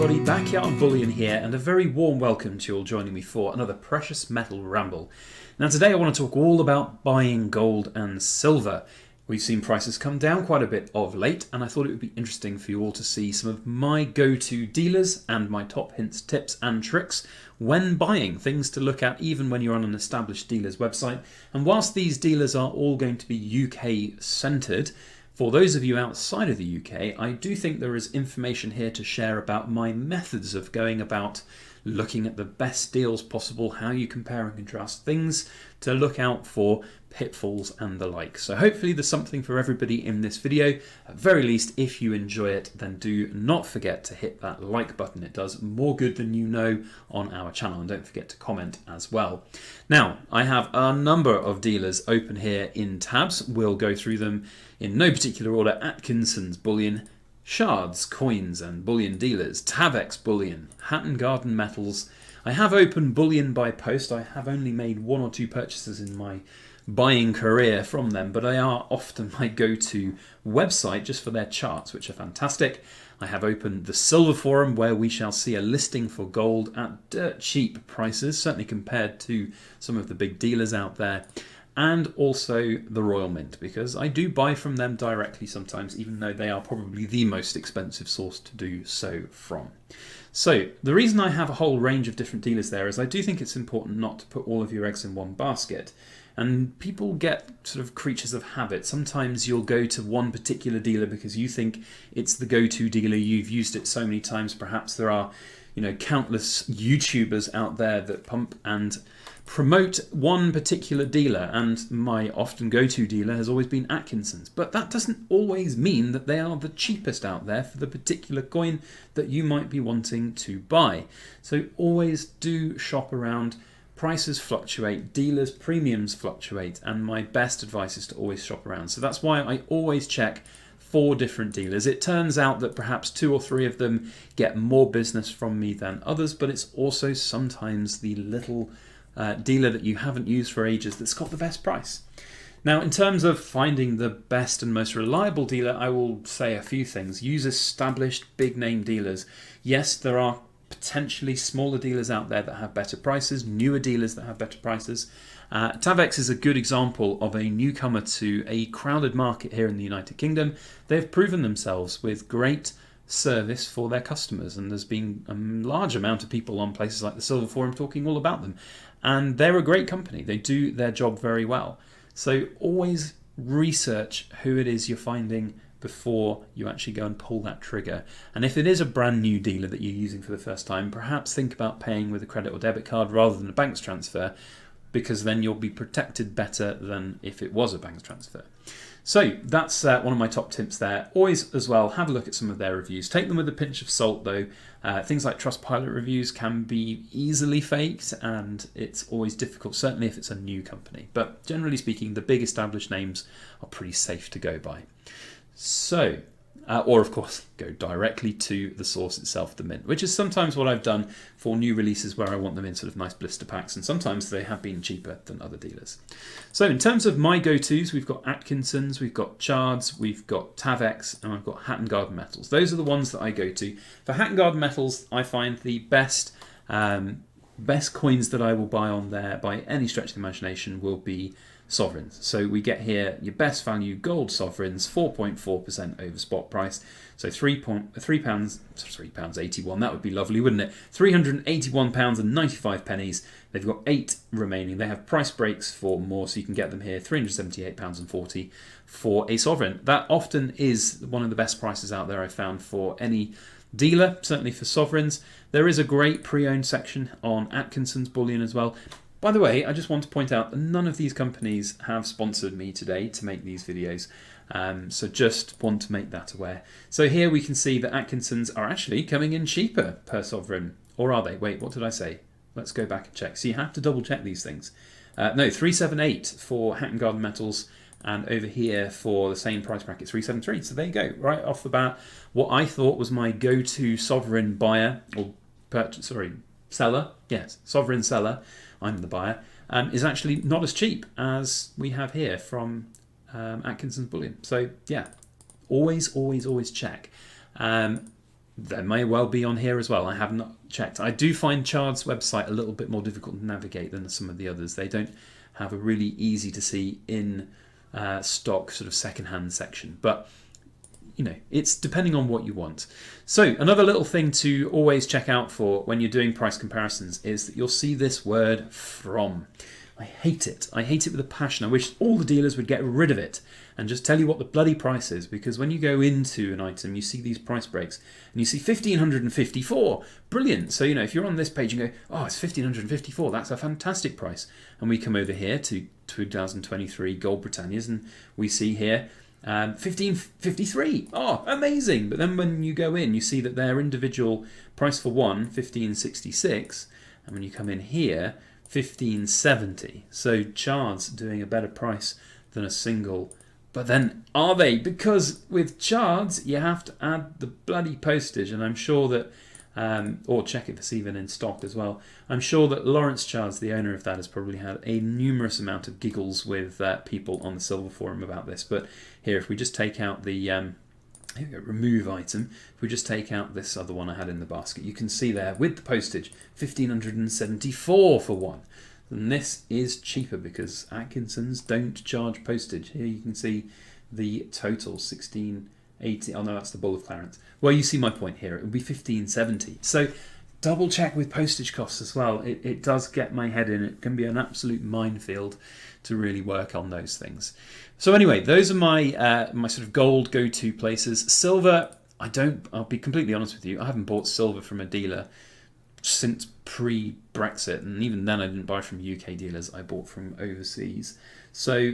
everybody, Backyard Bullion here, and a very warm welcome to you all joining me for another precious metal ramble. Now today I want to talk all about buying gold and silver. We've seen prices come down quite a bit of late, and I thought it would be interesting for you all to see some of my go-to dealers and my top hints, tips and tricks when buying, things to look at even when you're on an established dealer's website. And whilst these dealers are all going to be UK centred, for those of you outside of the UK, I do think there is information here to share about my methods of going about looking at the best deals possible, how you compare and contrast things to look out for, pitfalls and the like. So hopefully there's something for everybody in this video. At very least, if you enjoy it, then do not forget to hit that like button. It does more good than you know on our channel, and don't forget to comment as well. Now, I have a number of dealers open here in tabs. We'll go through them in no particular order. Atkinson's Bullion, Shards, Coins and Bullion Dealers, Tavex Bullion, Hatton Garden Metals. I have opened Bullion by post. I have only made one or two purchases in my buying career from them, but they are often my go-to website just for their charts, which are fantastic. I have opened the Silver Forum, where we shall see a listing for gold at dirt cheap prices, certainly compared to some of the big dealers out there. And also the Royal Mint, because I do buy from them directly sometimes, even though they are probably the most expensive source to do so from. So the reason I have a whole range of different dealers there is I do think it's important not to put all of your eggs in one basket. And people get sort of creatures of habit. Sometimes you'll go to one particular dealer because you think it's the go-to dealer. You've used it so many times. Perhaps there are, countless YouTubers out there that pump and promote one particular dealer, and my often go-to dealer has always been Atkinson's. But that doesn't always mean that they are the cheapest out there for the particular coin that you might be wanting to buy. So always do shop around. Prices fluctuate, dealers' premiums fluctuate, and my best advice is to always shop around. So that's why I always check 4 different dealers. It turns out that perhaps 2 or 3 of them get more business from me than others, but it's also sometimes the little dealer that you haven't used for ages that's got the best price. Now, in terms of finding the best and most reliable dealer, I will say a few things. Use established big name dealers. Yes, there are potentially smaller dealers out there that have better prices, newer dealers that have better prices. Tavex is a good example of a newcomer to a crowded market here in the United Kingdom. They've proven themselves with great service for their customers, and there's been a large amount of people on places like the Silver Forum talking all about them. And they're a great company. They do their job very well. So always research who it is you're finding before you actually go and pull that trigger. And if it is a brand new dealer that you're using for the first time, perhaps think about paying with a credit or debit card rather than a bank's transfer, because then you'll be protected better than if it was a bank's transfer. So that's one of my top tips there. Always as well, have a look at some of their reviews. Take them with a pinch of salt though. Things like Trustpilot reviews can be easily faked, and it's always difficult, certainly if it's a new company. But generally speaking, the big established names are pretty safe to go by. So, or of course, go directly to the source itself, the mint, which is sometimes what I've done for new releases where I want them in sort of nice blister packs, and sometimes they have been cheaper than other dealers. So in terms of my go-tos, we've got Atkinson's, we've got Shards, we've got Tavex, and I've got Hatton Garden Metals. Those are the ones that I go to. For Hatton Garden Metals, I find the best coins that I will buy on there by any stretch of the imagination will be sovereigns. So we get here your best value gold sovereigns, 4.4% over spot price. So £3.81. That would be lovely, wouldn't it? £381.95. They've got 8 remaining. They have price breaks for more, so you can get them here. £378.40 for a sovereign. That often is one of the best prices out there I've found for any dealer, certainly for sovereigns. There is a great pre-owned section on Atkinson's Bullion as well. By the way, I just want to point out that none of these companies have sponsored me today to make these videos, so just want to make that aware. So here we can see that Atkinson's are actually coming in cheaper per sovereign, or are they? Wait, what did I say? Let's go back and check. So you have to double check these things. No, 378 for Hatton Garden Metals, and over here for the same price bracket, 373. So there you go, right off the bat. What I thought was my go-to sovereign buyer, or seller, yes, sovereign seller, I'm the buyer, is actually not as cheap as we have here from Atkinson's Bullion. So yeah, always check. There may well be on here as well. I have not checked. I do find Chard's website a little bit more difficult to navigate than some of the others. They don't have a really easy to see in stock sort of second-hand section. But it's depending on what you want. So another little thing to always check out for when you're doing price comparisons is that you'll see this word from. I hate it. I hate it with a passion. I wish all the dealers would get rid of it and just tell you what the bloody price is, because when you go into an item, you see these price breaks and you see 1,554. Brilliant. So, if you're on this page and go, oh, it's 1,554. That's a fantastic price. And we come over here to 2023 Gold Britannias and we see here 1553. Oh, amazing. But then when you go in, you see that their individual price for one, 1566. And when you come in here, 1570. So Chard's doing a better price than a single. But then are they? Because with Chard's you have to add the bloody postage, and I'm sure that or check if it's even in stock as well. I'm sure that Lawrence Chard's, the owner of that, has probably had a numerous amount of giggles with people on the Silver Forum about this. But here, if we just take out the here we go, remove item. If we just take out this other one I had in the basket, you can see there with the postage, 1,574 for one. And this is cheaper because Atkinson's don't charge postage. Here you can see the total, 1,680. Oh no, that's the Bull of Clarence. Well, you see my point here. It would be 1,570. So double check with postage costs as well. It does get my head in. It can be an absolute minefield to really work on those things. So anyway, those are my my sort of gold go-to places. Silver, I'll be completely honest with you, I haven't bought silver from a dealer since pre-Brexit, and even then I didn't buy from UK dealers, I bought from overseas. So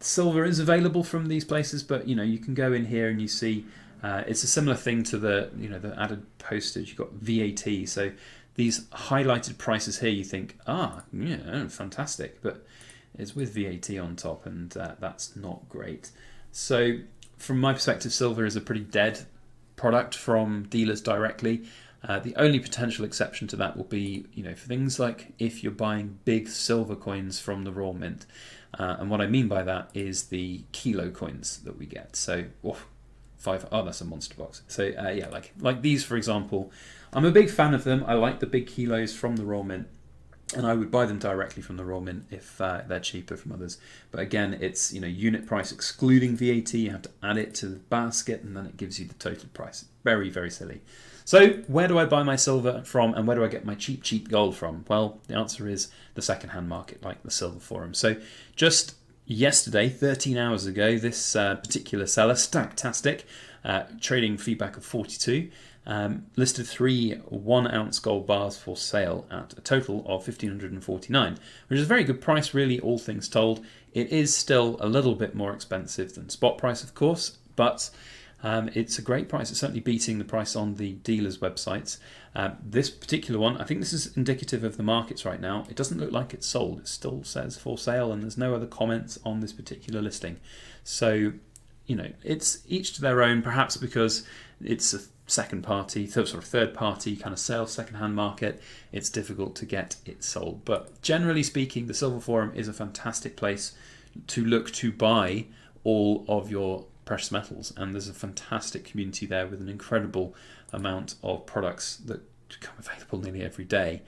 silver is available from these places, but you can go in here and you see it's a similar thing to the the added postage. You've got VAT, so these highlighted prices here, you think, yeah, fantastic, but it's with VAT on top, and that's not great. So from my perspective, silver is a pretty dead product from dealers directly. The only potential exception to that will be, for things like if you're buying big silver coins from the Royal Mint. And what I mean by that is the kilo coins that we get. So, that's a monster box. So, yeah, like these, for example, I'm a big fan of them. I like the big kilos from the Royal Mint. And I would buy them directly from the Royal Mint if they're cheaper from others. But again, it's unit price excluding VAT. You have to add it to the basket, and then it gives you the total price. Very, very silly. So where do I buy my silver from, and where do I get my cheap gold from? Well, the answer is the second-hand market, like the Silver Forum. So just yesterday, 13 hours ago, this particular seller, Stacktastic, trading feedback of 42, listed 3 1-ounce gold bars for sale at a total of 1,549, which is a very good price, really, all things told. It is still a little bit more expensive than spot price, of course, but it's a great price. It's certainly beating the price on the dealers' websites. This particular one, I think this is indicative of the markets right now. It doesn't look like it's sold. It still says for sale, and there's no other comments on this particular listing. So, it's each to their own, perhaps because it's a third party kind of sales, second-hand market. It's difficult to get it sold. But generally speaking, the Silver Forum is a fantastic place to look to buy all of your precious metals, and there's a fantastic community there with an incredible amount of products that become available nearly every day.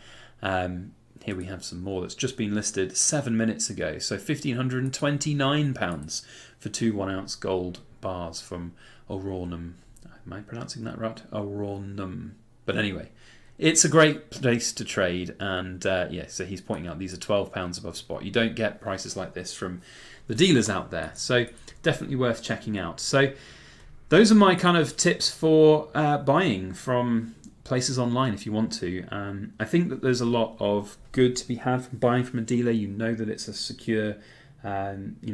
Here we have some more that's just been listed 7 minutes ago. So £1,529 for 2 1-ounce gold bars from Orornum. Am I pronouncing that right? Orornum. But anyway, it's a great place to trade, and so he's pointing out these are £12 above spot. You don't get prices like this from the dealers out there, so definitely worth checking out. So those are my kind of tips for buying from places online if you want to. I think that there's a lot of good to be had from buying from a dealer. That it's a secure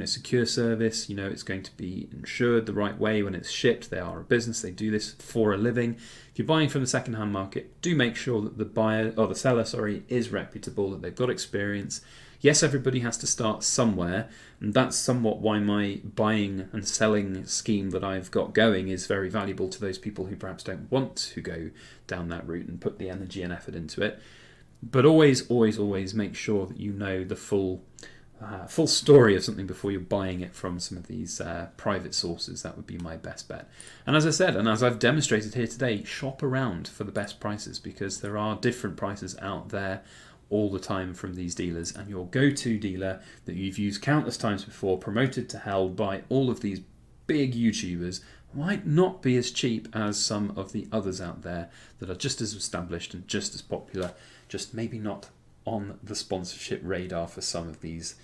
secure service. It's going to be insured the right way when it's shipped. They are a business, they do this for a living. If you're buying from the second-hand market, do make sure that the buyer or the seller, is reputable, that they've got experience. Yes, everybody has to start somewhere, and that's somewhat why my buying and selling scheme that I've got going is very valuable to those people who perhaps don't want to go down that route and put the energy and effort into it. But always, always, always make sure that you know the full full story of something before you're buying it from some of these private sources. That would be my best bet. And as I said, and as I've demonstrated here today, shop around for the best prices, because there are different prices out there all the time from these dealers, and your go-to dealer that you've used countless times before, promoted to hell by all of these big YouTubers, might not be as cheap as some of the others out there that are just as established and just as popular, just maybe not on the sponsorship radar for some of these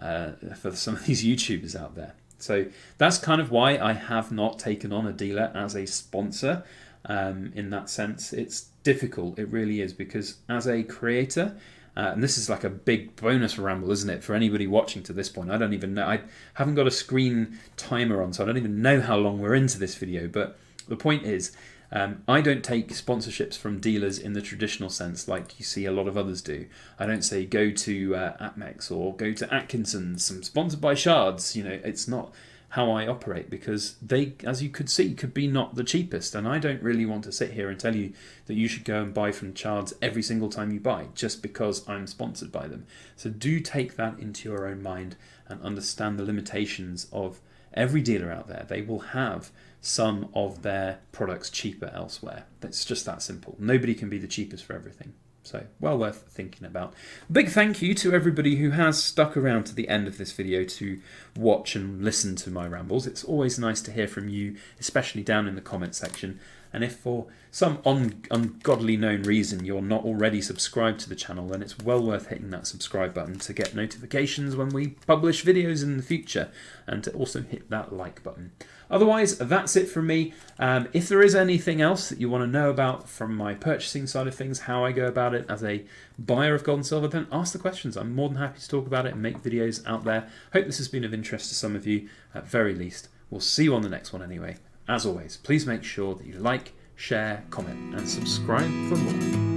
YouTubers out there. So that's kind of why I have not taken on a dealer as a sponsor. In that sense, it's difficult. It really is, because as a creator, and this is like a big bonus ramble, isn't it, for anybody watching to this point? I don't even know. I haven't got a screen timer on, so I don't even know how long we're into this video. But the point is, I don't take sponsorships from dealers in the traditional sense like you see a lot of others do. I don't say go to Atmex or go to Atkinson's, I'm sponsored by Shards. You know, it's not how I operate, because they, as you could see, could be not the cheapest, and I don't really want to sit here and tell you that you should go and buy from Shards every single time you buy just because I'm sponsored by them. So do take that into your own mind and understand the limitations of every dealer out there. They will have some of their products cheaper elsewhere. It's just that simple. Nobody can be the cheapest for everything. So, well worth thinking about. Big thank you to everybody who has stuck around to the end of this video to watch and listen to my rambles. It's always nice to hear from you, especially down in the comment section. And if for some ungodly known reason you're not already subscribed to the channel, then it's well worth hitting that subscribe button to get notifications when we publish videos in the future, and to also hit that like button. Otherwise, that's it from me. If there is anything else that you want to know about from my purchasing side of things, how I go about it as a buyer of gold and silver, then ask the questions. I'm more than happy to talk about it and make videos out there. Hope this has been of interest to some of you, at very least. We'll see you on the next one anyway. As always, please make sure that you like, share, comment, and subscribe for more.